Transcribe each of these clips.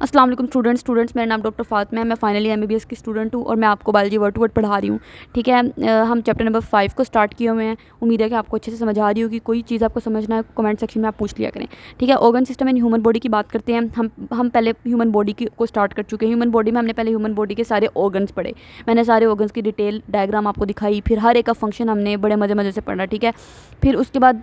अस्सलाम वालेकुम स्टूडेंट्स, मेरा नाम डॉक्टर फातिमा है। मैं फाइनली एमबीबीएस की स्टूडेंट हूँ और मैं आपको बायोलॉजी वर्ड टू वर्ड पढ़ा रही हूँ। ठीक है, हम चैप्टर नंबर 5 को स्टार्ट किए हुए हैं। उम्मीद है कि आपको अच्छे से समझ आ रही होगी। कोई चीज़ आपको समझना है कमेंट सेक्शन में आप पूछ लिया करें। ठीक है, organ system and human body की बात करते हैं। हम पहले ह्यूमन बॉडी की को स्टार्ट कर चुके हैं। ह्यूमन बॉडी में हमने पहले ह्यूमन बॉडी के सारे ऑर्गन्स पढ़े। मैंने सारे ऑर्गन्स की डिटेल डायग्राम आपको दिखाई, फिर हर एक का फंक्शन हमने बड़े मज़े से पढ़ा। ठीक है, फिर उसके बाद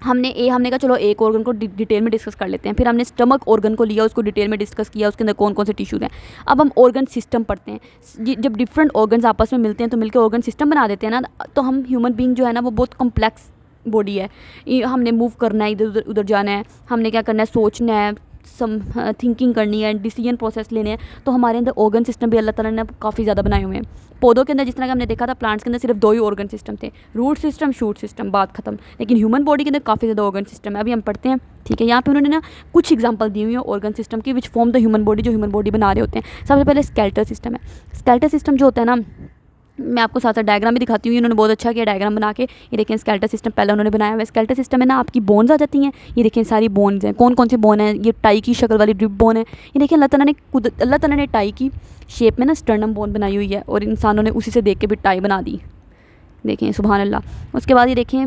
हमने कहा चलो एक ऑर्गन को डिटेल में डिस्कस कर लेते हैं। फिर हमने स्टमक ऑर्गन को लिया, उसको डिटेल में डिस्कस किया, उसके अंदर कौन कौन से टिश्यूज़ हैं। अब हम ऑर्गन सिस्टम पढ़ते हैं। जब डिफरेंट ऑर्गन्स आपस में मिलते हैं तो मिलकर ऑर्गन सिस्टम बना देते हैं ना। तो हम ह्यूमन बीइंग जो है ना वो बहुत कम्प्लेक्स बॉडी है। हमने मूव करना है, इधर उधर जाना है, हमने क्या करना है, सोचना है, थिंकिंग करनी है, डिसीजन प्रोसेस लेने हैं। तो हमारे अंदर ऑर्गन सिस्टम भी अल्लाह ताला ने काफ़ी ज़्यादा बनाए हुए हैं। पौधों के अंदर जिस तरह का हमने देखा था, प्लांट्स के अंदर सिर्फ 2 ही ऑर्गन सिस्टम थे, रूट सिस्टम, शूट सिस्टम, बात खत्म। लेकिन ह्यूमन बॉडी के अंदर काफ़ी ज़्यादा ऑर्गन सिस्टम है। अभी हम पढ़ते हैं। ठीक है, यहाँ पे उन्होंने ना कुछ एग्जांपल दी हुई है ऑर्गन सिस्टम की, which form the human body, जो ह्यूमन बॉडी बना रहे होते हैं। सबसे पहले स्केलेटल सिस्टम है। स्केलेटल सिस्टम जो होता है ना, मैं आपको साथ साथ डायग्राम भी दिखाती हूँ। इन्होंने बहुत अच्छा किया डायग्राम बना के। ये देखें, स्केलेटल सिस्टम पहले उन्होंने बनाया हुआ है। स्केलेटल सिस्टम में ना आपकी बोन्स आ जाती हैं। ये देखें सारी बोन्स हैं। कौन कौन सी बोन है? ये टाई की शक्ल वाली ड्रिप बोन है। ये देखें अल्लाह ताला ने टाई की शेप में ना स्टर्नम बोन बनाई हुई है और इंसानों ने उसी से देख के भी टाई बना दी। देखें, सुभान अल्लाह। उसके बाद ये देखें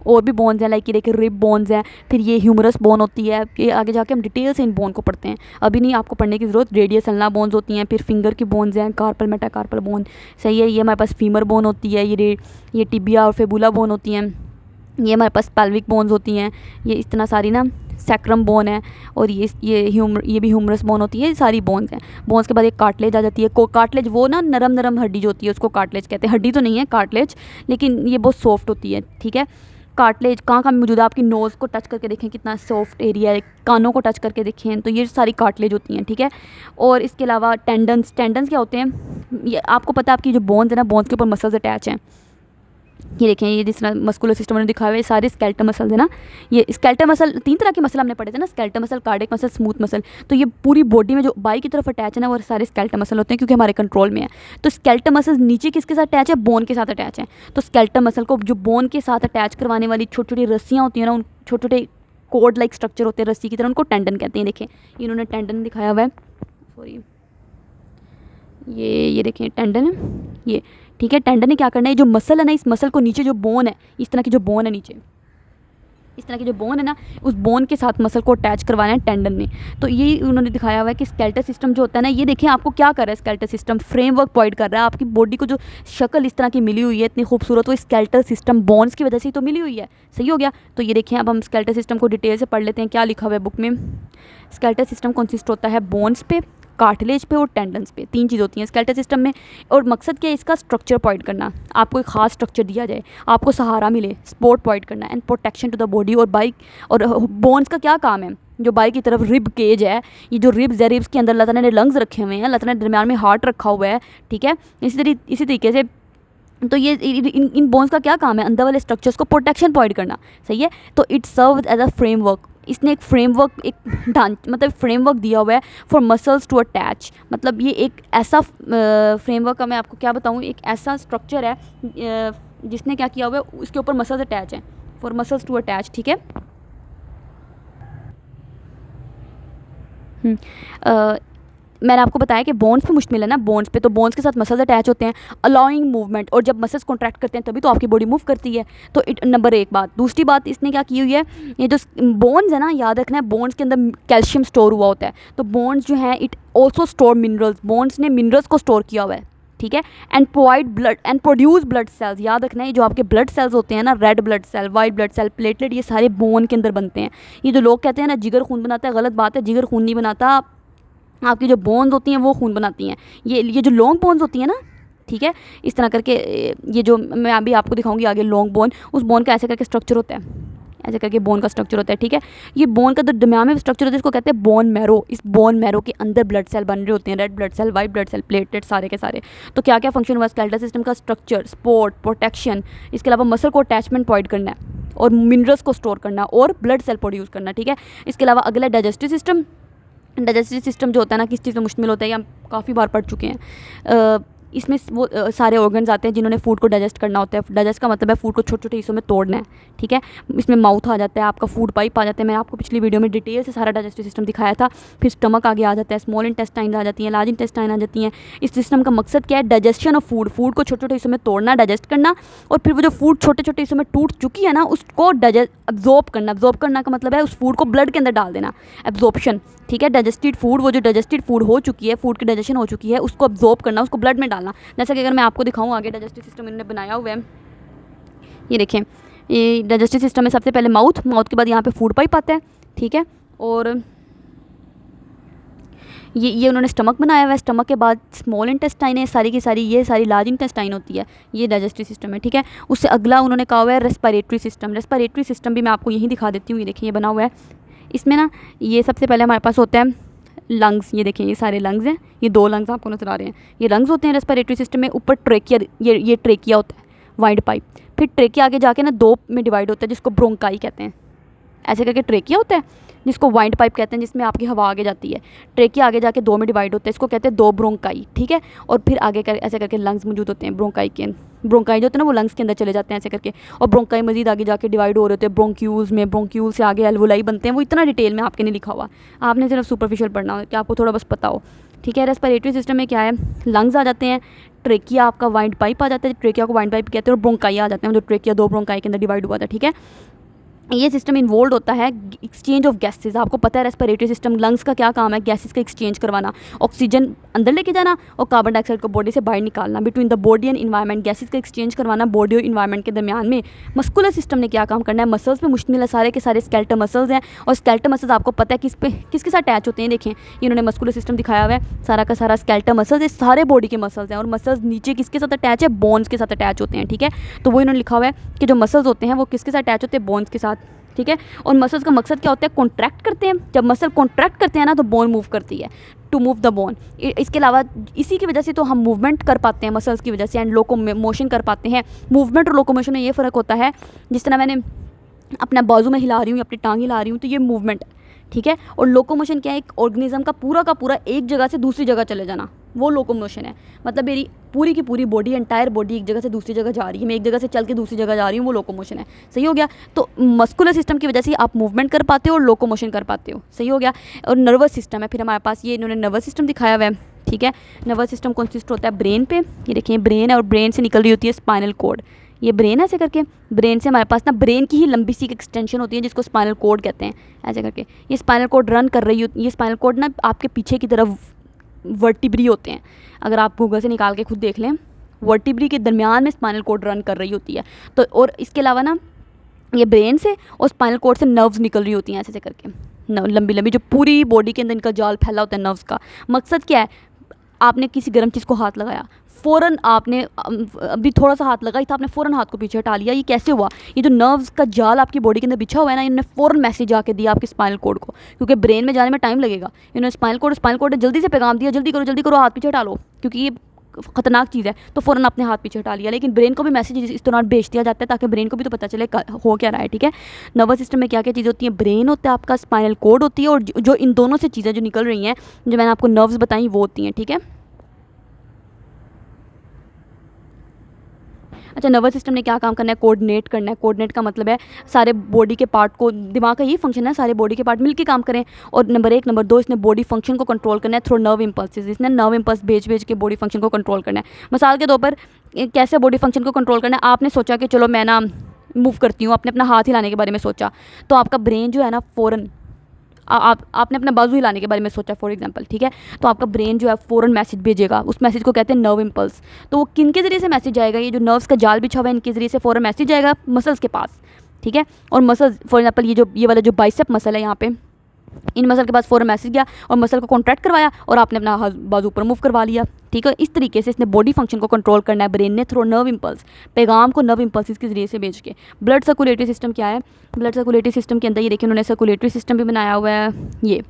और भी बोन्स हैं, लाइक ये देखें रिब बोन्स हैं। फिर ये ह्यूमरस बोन होती है। ये आगे जाके हम डिटेल से इन बोन को पढ़ते हैं, अभी नहीं आपको पढ़ने की ज़रूरत। रेडियस अल्ना बोन्स होती हैं। फिर फिंगर की बोन्स हैं, कार्पल मेटाकार्पल बोन, सही है। ये हमारे पास फीमर बोन होती है। ये टिबिया और फेबुला बोन होती हैं। ये हमारे पास पेल्विक बोन्स होती हैं। ये इस तरह सारी ना सैक्रम बोन है। और ये भी ह्यूमरस बोन होती है। ये सारी बोन्स हैं। बोन्स के बाद एक कार्टिलेज आ जाती है। कार्टिलेज वो ना नरम हड्डी जो होती है उसको कार्टिलेज कहते हैं। हड्डी तो नहीं है कार्टिलेज, लेकिन ये बहुत सॉफ्ट होती है। ठीक है, कार्टिलेज कहाँ मौजूद है? आपकी नोज़ को टच करके देखें कितना सॉफ्ट एरिया है, कानों को टच करके देखें तो ये सारी कार्टिलेज होती हैं। ठीक है, और इसके अलावा टेंडन्स क्या होते हैं? ये आपको पता है, आपकी जो बोन्स है ना, बोन्स के ऊपर मसल्स अटैच हैं। ये देखें, ये जिस तरह मस्कुलर सिस्टम ने दिखाया हुआ है, ये सारे स्केलेटल मसल्स है ना। ये स्केलेटल मसल 3 तरह के मसल हमने पढ़े थे ना, skeletal muscle, cardiac muscle, smooth muscle. तो ये पूरी बॉडी में जो बाई की तरफ अटैच है ना, वो सारे स्केलेटल मसल होते हैं क्योंकि हमारे कंट्रोल में है। तो स्केलेटल मसल नीचे किसके साथ अटैच है? बोन के साथ अटैच है। तो स्केलेटल मसल को जो बोन के साथ अटैच करवाने वाली छोटी छोटी रस्सियाँ होती हैं ना, उन छोटे छोटे कोड लाइक स्ट्रक्चर होते हैं रस्सी की तरह, उनको टेंडन कहते हैं। देखें, इन्होंने टेंडन दिखाया हुआ है। सॉरी, ये देखें टेंडन है ये। ठीक है, टेंडन ने क्या करना है? जो मसल है ना, इस मसल को नीचे जो बोन है, इस तरह की जो बोन है नीचे, इस तरह की जो बोन है ना, उस बोन के साथ मसल को अटैच करवाना है टेंडन ने। तो ये उन्होंने दिखाया हुआ है कि स्केलेटल सिस्टम जो होता है ना, ये देखें आपको क्या कर रहा है स्केलेटल सिस्टम, फ्रेमवर्क प्रोवाइड कर रहा है। आपकी बॉडी को जो शक्ल इस तरह की मिली हुई है इतनी खूबसूरत, वो स्केलेटल सिस्टम बोन्स की वजह से ही तो मिली हुई है। सही हो गया। तो ये देखें, अब हम स्केलेटल सिस्टम को डिटेल से पढ़ लेते हैं। क्या लिखा हुआ है बुक में? स्केलेटल सिस्टम कंसिस्ट होता है बोन्स पे, कार्टिलेज पे और टेंडन्स पे। 3 चीज़ होती हैं स्केलेटल सिस्टम में। और मकसद क्या है इसका? स्ट्रक्चर प्रोवाइड करना। आपको एक खास स्ट्रक्चर दिया जाए, आपको सहारा मिले, सपोर्ट प्रोवाइड करना and protection to the body. और बोन्स का क्या काम है? जो बाई की तरफ रिब केज है, ये जो रिब्स है, रिब्स के अंदर अल्लाह ताला ने लंग्स रखे हुए हैं, अल्लाह ताला ने दरम्यान में हार्ट रखा हुआ है। ठीक है, इसी तरीके से तो ये इन बोन्स का क्या काम है? अंदर वाले स्ट्रक्चर्स को प्रोटेक्शन प्रोवाइड करना। सही है। तो it serve as a framework. इसने एक फ्रेमवर्क, मतलब फ्रेमवर्क दिया हुआ है फॉर मसल्स टू अटैच। मतलब ये एक ऐसा फ्रेमवर्क का मैं आपको क्या बताऊँ, एक ऐसा स्ट्रक्चर है जिसने क्या किया हुआ है, उसके ऊपर मसल्स अटैच हैं, फॉर मसल्स टू अटैच। ठीक है, मैंने आपको बताया कि बोन्स पे मुश्तमिल है ना, बोन्स पे। तो बोन्स के साथ मसल्स अटैच होते हैं, अलाउइंग मूवमेंट। और जब मसल्स कॉन्ट्रैक्ट करते हैं तभी तो आपकी बॉडी मूव करती है। तो नंबर 1 बात। दूसरी बात इसने क्या की हुई है, ये जो बोन्स है ना, याद रखना है बोन्स के अंदर कैल्शियम स्टोर हुआ होता है। तो बोन्स जो है it also store minerals. Bones ने मिनरल्स को स्टोर किया हुआ है। ठीक है, and provide blood and produce blood cells. याद रखना है जो आपके ब्लड सेल्स होते हैं ना, red blood cell, white blood cell, platelet, ये सारे बोन के अंदर बनते हैं। ये जो लोग कहते हैं ना जिगर खून बनाता है, गलत बात है। जिगर खून नहीं बनाता, आपकी जो बोन्स होती हैं वो खून बनाती हैं। ये जो लॉन्ग बोन्स होती हैं ना, ठीक है, इस तरह करके ये जो मैं अभी आपको दिखाऊंगी आगे लॉन्ग बोन, उस बोन का ऐसे करके स्ट्रक्चर होता है, ऐसे करके बोन का स्ट्रक्चर होता है। ठीक है, ये बोन का दरम्यान में स्ट्रक्चर होता है, इसको कहते हैं बोन मैरो। इस बोन मैरो के अंदर ब्लड सेल बन रहे होते हैं, red blood cell, white blood cell, platelet, सारे के सारे। तो क्या क्या फंक्शन हुआ स्केलेटल सिस्टम का? स्ट्रक्चर, सपोर्ट, प्रोटेक्शन, इसके अलावा मसल को अटैचमेंट प्रोवाइड करना है और मिनरल्स को स्टोर करना और ब्लड सेल प्रोड्यूस करना। ठीक है, इसके अलावा अगला डाइजेस्टिव सिस्टम। डाइजेस्टिव सिस्टम जो होता है ना, किस चीज़ में मुश्तमिल होता है, ये हम काफ़ी बार पढ़ चुके हैं। इसमें वो सारे ऑर्गन्स आते हैं जिन्होंने फूड को डाइजेस्ट करना होता है। डाइजेस्ट का मतलब है फूड को छोटे छोटे हिस्सों में तोड़ना है, ठीक है। इसमें माउथ आ जाता है, आपका फूड पाइप आ जाता है, मैंने आपको पिछली वीडियो में डिटेल से सारा डाइजेस्टिव सिस्टम दिखाया था। फिर स्टमक आगे आ जाता है, स्मॉल इंटेस्टाइन आ जाती है, लार्ज इंटेस्टाइन आ जाती हैं। इस सिस्टम का मकसद क्या है? डाइजेशन ऑफ फूड, फूड को छोटे छोटे हिस्सों में तोड़ना, डाइजेस्ट करना, और फिर वो जो फूड छोटे छोटे हिस्सों में टूट चुकी है ना उसको एब्जॉर्ब करना। एब्जॉर्ब करना का मतलब है उस फूड को ब्लड के अंदर डाल देना, एब्जॉर्प्शन, ठीक है। डाइजेस्टेड फूड, वो जो डाइजेस्टेड फूड हो चुकी है, फूड की डाइजेशन हो चुकी है, उसको एब्जॉर्ब करना, उसको ब्लड में डालना। जैसा कि अगर मैं आपको दिखाऊं आगे डाइजेस्टिव सिस्टम इन्होंने बनाया हुआ है, ये देखें, ये डाइजेस्टिव सिस्टम में सबसे पहले माउथ, माउथ के बाद यहाँ पे फूड पाइप आता है, ठीक है। और ये उन्होंने स्टमक बनाया हुआ है। स्टमक के बाद स्मॉल इंटेस्टाइन है, सारी की सारी, ये सारी लार्ज इंटेस्टाइन होती है, ये डाइजेस्टिव सिस्टम है, ठीक है। उससे अगला उन्होंने कहा हुआ है रेस्पिरेटरी सिस्टम। रेस्पिरेटरी सिस्टम भी मैं आपको यहीं दिखा देती हूँ, ये देखिए ये बना हुआ है। इसमें ना ये सबसे पहले हमारे पास होता है लंग्स, ये देखें ये सारे लंग्स हैं, ये 2 लंग्स आपको नजर आ रहे हैं, ये लंग्स होते हैं रेस्पिरेटरी सिस्टम में। ऊपर ट्रेकिया, ये ट्रेकिया होता है, वाइड पाइप। फिर ट्रेकिया आगे जाके ना 2 में डिवाइड होता है जिसको ब्रोंकाई कहते हैं, ऐसे करके ट्रेकिया होता है जिसको वाइड पाइप कहते हैं, जिसमें आपकी हवा आगे जाती है। ट्रेकिया आगे जाके 2 में डिवाइड होता है, इसको कहते हैं 2 ब्रोंकाई, ठीक है। और फिर आगे ऐसे करके लंग्स मौजूद होते हैं ब्रोंकाई के, ब्रोंकाई जो होते हैं ना वो लंग्स के अंदर चले जाते हैं ऐसे करके। और ब्रोंकाई मजीद आगे जाके डिवाइड हो रहे होते हैं ब्रोंक्यूल्स में, ब्रोंक्यूल से आगे एल्वोलाई बनते हैं। वो इतना डिटेल में आपके नहीं लिखा हुआ, आपने सिर्फ सुपरफिशियल पढ़ना हो कि आपको थोड़ा बस पता हो, ठीक है। रेस्पिरेटरी सिस्टम में क्या है, लंग्स आ जाते हैं, ट्रेकिया आपका वाइड पाइप आ जाता है, ट्रेकिया को वाइड पाइप कहते हैं, और ब्रोंकाई आ जाते हैं, जो ट्रेकिया 2 ब्रोंकाई के अंदर डिवाइड हुआ था, ठीक है। ये सिस्टम इन्वॉल्व होता है एक्सचेंज ऑफ गैसेस। आपको पता है रेस्पिरेटरी सिस्टम, लंग्स का क्या काम है? गैसेस का एक्सचेंज करवाना, ऑक्सीजन अंदर लेके जाना और कार्बन डाइऑक्साइड को बॉडी से बाहर निकालना, between the body and environment, gases का एक्सचेंज करवाना बॉडी और इन्वायरमेंट के दरमियान में। मस्कुलर सिस्टम ने क्या काम करना है? मसल्स पे मुश्तमिल है, सारे के सारे स्केलेटल मसल्स हैं, और स्केलेटल मसल्स आपको पता है किसके साथ अटैच होते हैं। देखें इन्होंने मस्कुलर सिस्टम दिखाया हुआ है, सारा का सारा स्केलेटल मसल्स, ये सारे बॉडी के मसल्स हैं, और मसल्स नीचे किसके साथ अटैच है? बोन्स के साथ अटैच होते हैं, ठीक है। तो वो इन्होंने लिखा हुआ है कि जो मसल्स होते हैं वो किसके साथ अटैच होते हैं? बोन्स के साथ, ठीक है। और मसल्स का मकसद क्या होता है? कॉन्ट्रैक्ट करते हैं। जब मसल कॉन्ट्रैक्ट करते हैं ना तो बोन मूव करती है, टू मूव द बोन। इसके अलावा इसी की वजह से तो हम मूवमेंट कर पाते हैं मसल्स की वजह से, एंड लोकोमोशन कर पाते हैं। मूवमेंट और लोकोमोशन में ये फ़र्क होता है, जिस तरह मैंने अपना बाजू में हिला रही हूँ, अपनी टांग हिला रही हूँ, तो ये मूवमेंट, ठीक है। और लोकोमोशन क्या है? एक ऑर्गेनिज्म का पूरा एक जगह से दूसरी जगह चले जाना, वो लोकोमोशन है। मतलब मेरी पूरी की पूरी बॉडी, एंटायर बॉडी एक जगह से दूसरी जगह जा रही है, मैं एक जगह से चल के दूसरी जगह जा रही हूँ, वो लोकोमोशन है। सही हो गया। तो मस्कुलर सिस्टम की वजह से आप मूवमेंट कर पाते हो और लोकोमोशन कर पाते हो। सही हो गया। और नर्वस सिस्टम है फिर हमारे पास, ये इन्होंने नर्वस सिस्टम दिखाया हुआ है, ठीक है। नर्वस सिस्टम कंसिस्ट होता है ब्रेन पे, ये देखिए ब्रेन है, और ब्रेन से निकल रही होती है स्पाइनल कॉर्ड। ये ब्रेन ऐसे करके, ब्रेन से हमारे पास ना ब्रेन की ही लंबी सी एक्सटेंशन होती है जिसको स्पाइनल कॉर्ड कहते हैं, ऐसे करके। ये स्पाइनल कॉर्ड रन कर रही होती है, ये स्पाइनल कॉर्ड ना आपके पीछे की तरफ वर्टिब्री होते हैं, अगर आप गूगल से निकाल के खुद देख लें, वर्टिब्री के दरमियान में स्पाइनल कॉर्ड रन कर रही होती है। तो और इसके अलावा ना ये ब्रेन से और स्पाइनल कॉर्ड से नर्व्स निकल रही होती हैं ऐसे करके, लंबी लंबी, जो पूरी बॉडी के अंदर इनका जाल फैला होता है नर्व्स का। मकसद क्या है? आपने किसी गर्म चीज़ को हाथ लगाया, फ़ौरन आपने अभी थोड़ा सा हाथ लगाई था, आपने फ़ौरन हाथ को पीछे हटा लिया। ये कैसे हुआ? ये जो नर्व्स का जाल आपकी बॉडी के अंदर बिछा हुआ है ना, इन्होंने फ़ौरन मैसेज आके दिया आपके स्पाइनल कॉर्ड को, क्योंकि ब्रेन में जाने में टाइम लगेगा। इन्होंने स्पाइनल कॉर्ड ने जल्दी से पैगाम दिया, जल्दी करो हाथ पीछे हटा लो, क्योंकि ये ख़तरनाक चीज़ है। तो फ़ौरन अपने हाथ पीछे हटा लिया। लेकिन ब्रेन को भी मैसेज इस दौरान भेज दिया जाता है ताकि ब्रेन को भी तो पता चले हो क्या रहा है, ठीक है। नर्वस सिस्टम में क्या क्या चीज़ें होती हैं? ब्रेन होता है आपका, स्पाइनल कॉर्ड होती है, और जो इन दोनों से चीज़ें जो निकल रही हैं, जो मैंने आपको नर्व्स बताई, वो होती हैं, ठीक है। अच्छा, नर्वस सिस्टम ने क्या काम करना है? कोऑर्डिनेट करना है। कोऑर्डिनेट का मतलब है सारे बॉडी के पार्ट को, दिमाग का यही फंक्शन है, सारे बॉडी के पार्ट मिलकर काम करें। और नंबर 1, नंबर 2, इसने बॉडी फंक्शन को कंट्रोल करना है थ्रू नर्व इम्पल्सेस। इसने नर्व इम्पल्स भेज के बॉडी फंक्शन को कंट्रोल करना है। मिसाल के तौर पर कैसे बॉडी फंक्शन को कंट्रोल करना है? आपने सोचा कि चलो मैं ना मूव करती हूँ, आपने अपना हाथ हिलाने के बारे में सोचा, तो आपका ब्रेन जो है ना फ़ौरन, आपने अपना बाजू हिलाने के बारे में सोचा फॉर एग्जांपल, ठीक है, तो आपका ब्रेन जो है फ़ौरन मैसेज भेजेगा। उस मैसेज को कहते हैं नर्व इम्पल्स। तो वो किन के ज़रिए से मैसेज जाएगा? ये जो नर्व्स का जाल बिछा हुआ है, इनके ज़रिए से फ़ौरन मैसेज जाएगा मसल्स के पास, ठीक है। और मसल्स फॉर एग्जांपल ये वाला जो बाइसेप मसल है यहाँ पे, इन मसल के पास फ़ौरन मैसेज गया और मसल को कॉन्ट्रैक्ट करवाया और आपने अपना बाजू ऊपर मूव करवा लिया, ठीक है। इस तरीके से इसने बॉडी फंक्शन को कंट्रोल करना है ब्रेन ने थ्रू नर्व इम्पल्स, पैगाम को नर्व इम्पल्स के ज़रिए से भेज के। ब्लड सर्कुलेटरी सिस्टम क्या है? ब्लड सर्कुलेटरी सिस्टम के अंदर ये देखिए उन्होंने सर्कुलेटरी सिस्टम भी बनाया हुआ है, ये,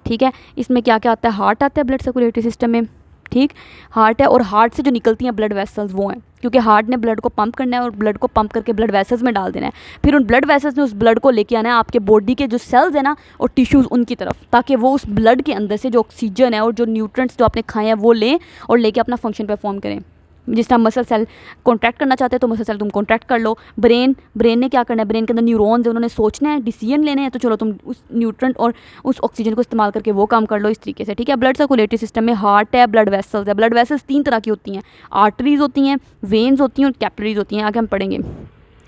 ठीक है। इसमें क्या क्या आता है? हार्ट आता है ब्लड सर्कुलेटरी सिस्टम में, ठीक, हार्ट है और हार्ट से जो निकलती हैं ब्लड वेसल्स वो हैं, क्योंकि हार्ट ने ब्लड को पंप करना है और ब्लड को पंप करके ब्लड वेसल्स में डाल देना है, फिर उन ब्लड वेसल्स ने उस ब्लड को लेके आना है आपके बॉडी के जो सेल्स हैं ना और टिश्यूज़ उनकी तरफ, ताकि वो उस ब्लड के अंदर से जो ऑक्सीजन है और जो न्यूट्रिएंट्स जो आपने खाए हैं वो लें और लेके अपना फंक्शन परफॉर्म करें। जिस तरह मसल सेल कॉन्ट्रैक्ट करना चाहते हैं तो मसल सेल तुम कॉन्ट्रैक्ट कर लो। ब्रेन ने क्या करना है, ब्रेन के अंदर न्यूरॉन्स है, उन्होंने सोचना है, डिसीजन लेने हैं, तो चलो तुम उस न्यूट्रेंट और उस ऑक्सीजन को इस्तेमाल करके वो काम कर लो इस तरीके से, ठीक है। ब्लड सर्कुलेटरी सिस्टम में हार्ट है, ब्लड वेसल्स है। ब्लड वेसल्स 3 तरह की होती हैं, आर्टरीज होती हैं, वेन्स होती हैं और कैपिलरीज होती हैं, आगे हम पढ़ेंगे।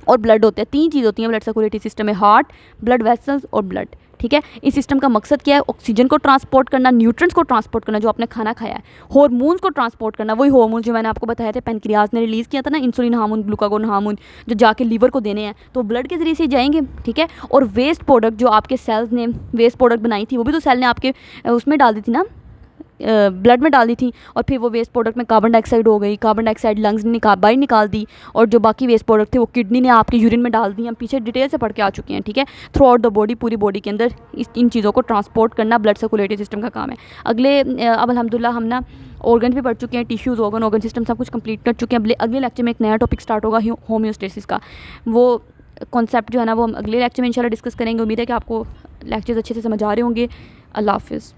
और ब्लड होते हैं, 3 चीज़ होती हैं ब्लड सर्कुलेटरी सिस्टम में, हार्ट, ब्लड वेसल्स और ब्लड, ठीक है। इस सिस्टम का मकसद क्या है, ऑक्सीजन को ट्रांसपोर्ट करना, न्यूट्रिएंट्स को ट्रांसपोर्ट करना जो आपने खाना खाया है, हार्मोन्स को ट्रांसपोर्ट करना, वही हार्मोन्स जो मैंने आपको बताया थे पैनक्रियाज ने रिलीज़ किया था ना, इंसुलिन हार्मोन, ग्लूकागोन हार्मोन, जो जाके लीवर को देने हैं, तो ब्लड के ज़रिए से जाएंगे, ठीक है। और वेस्ट प्रोडक्ट जो आपके सेल्स ने वेस्ट प्रोडक्ट बनाई थी, वो भी तो सेल ने आपके उसमें डाल दी थी ना, ब्लड में डाल दी थी, और फिर वो वेस्ट प्रोडक्ट में कार्बन डाइऑक्साइड हो गई, कार्बन डाइऑक्साइड लंग्स ने बाहर निकाल दी, और जो बाकी वेस्ट प्रोडक्ट थे वो किडनी ने आपके यूरिन में डाल दी। हम पीछे डिटेल से पढ़ के आ चुके हैं, ठीक है। थ्रू आउट द बॉडी, पूरी बॉडी के अंदर इन चीज़ों को ट्रांसपोर्ट करना ब्लड सर्कुलेटरी सिस्टम का काम है। अगले अब अल्हम्दुलिल्लाह हम ना ऑर्गन भी पढ़ चुके हैं, टिश्यूज़, ऑर्गन सिस्टम सब कुछ कंप्लीट कर चुके हैं। अगले लेक्चर में एक नया टॉपिक स्टार्ट होगा होम्योस्टेसिस का, वो कॉन्सेप्ट जो है ना वो हम अगले लेक्चर में इंशाल्लाह डिस्कस करेंगे। उम्मीद है कि आपको लेक्चर्स अच्छे से समझ आ रहे होंगे। अल्लाह हाफ़िज़।